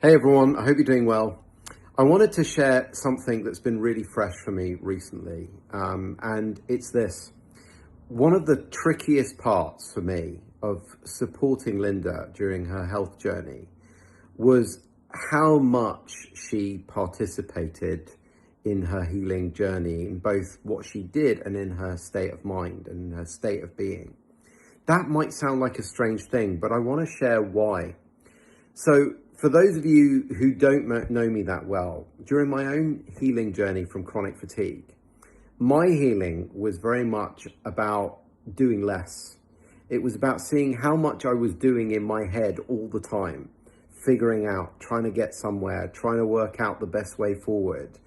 Hey everyone, I hope you're doing well. I wanted to share something that's been really fresh for me recently, and it's this. One of the trickiest parts for me of supporting Linda during her health journey was how much she participated in her healing journey, in both what she did and in her state of mind and her state of being. That might sound like a strange thing, but I want to share why. So, for those of you who don't know me that well, during my own healing journey from chronic fatigue, my healing was very much about doing less. It was about seeing how much I was doing in my head all the time, figuring out, trying to get somewhere, trying to work out the best way forward.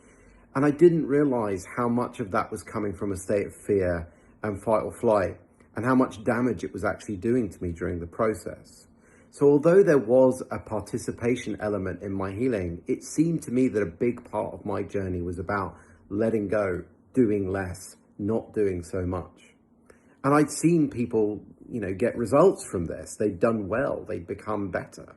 And I didn't realize how much of that was coming from a state of fear and fight or flight, and how much damage it was actually doing to me during the process. So although there was a participation element in my healing, it seemed to me that a big part of my journey was about letting go, doing less, not doing so much. And I'd seen people, get results from this. They'd done well, they'd become better.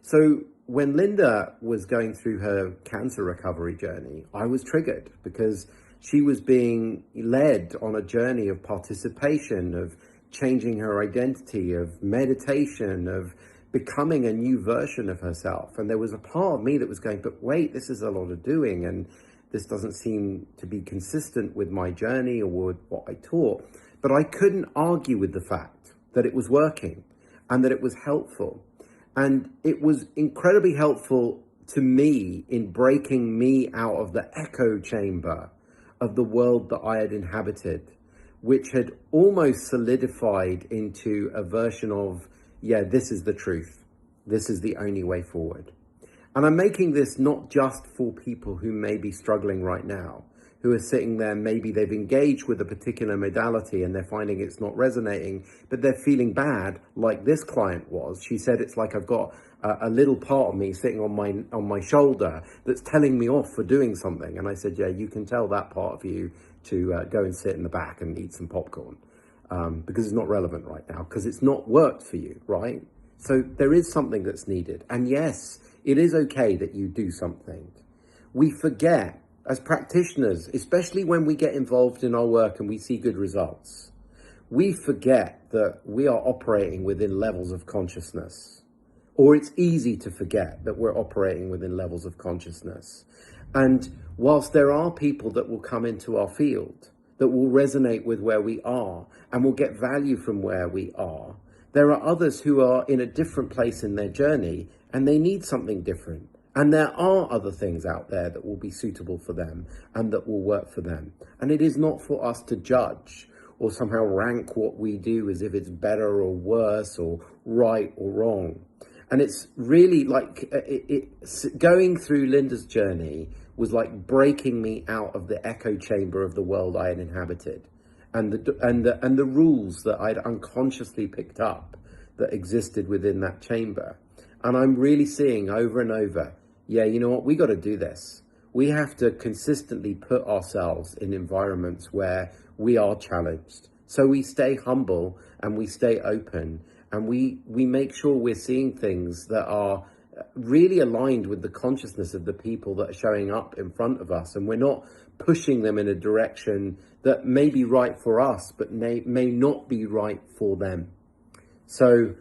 So when Linda was going through her cancer recovery journey, I was triggered because she was being led on a journey of participation, of changing her identity, of meditation, of becoming a new version of herself. And there was a part of me that was going, but wait, this is a lot of doing, and this doesn't seem to be consistent with my journey or with what I taught. But I couldn't argue with the fact that it was working and that it was helpful. And it was incredibly helpful to me in breaking me out of the echo chamber of the world that I had inhabited, which had almost solidified into a version of, this is the truth. This is the only way forward. And I'm making this not just for people who may be struggling right now, who are sitting there, maybe they've engaged with a particular modality and they're finding it's not resonating, but they're feeling bad like this client was. She said, it's like I've got a little part of me sitting on my shoulder that's telling me off for doing something. And I said, you can tell that part of you to go and sit in the back and eat some popcorn, because it's not relevant right now, because it's not worked for you, right? So there is something that's needed. And yes, it is okay that you do something. We forget as practitioners, especially when we get involved in our work and we see good results, we forget that we are operating within levels of consciousness. Or it's easy to forget that we're operating within levels of consciousness. And whilst there are people that will come into our field that will resonate with where we are and will get value from where we are, there are others who are in a different place in their journey and they need something different. And there are other things out there that will be suitable for them and that will work for them. And it is not for us to judge or somehow rank what we do as if it's better or worse or right or wrong. And it's really like going through Linda's journey was like breaking me out of the echo chamber of the world I had inhabited, and the rules that I'd unconsciously picked up that existed within that chamber. And I'm really seeing over and over, you know what, we got to do this. We have to consistently put ourselves in environments where we are challenged. So we stay humble and we stay open, and we make sure we're seeing things that are really aligned with the consciousness of the people that are showing up in front of us. And we're not pushing them in a direction that may be right for us, but may not be right for them. So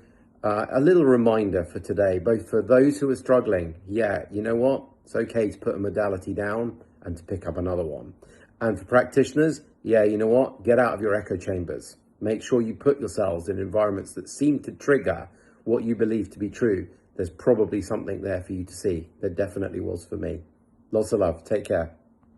a little reminder for today, both for those who are struggling, you know what? It's okay to put a modality down and to pick up another one. And for practitioners, you know what? Get out of your echo chambers. Make sure you put yourselves in environments that seem to trigger what you believe to be true. There's probably something there for you to see. There definitely was for me. Lots of love. Take care.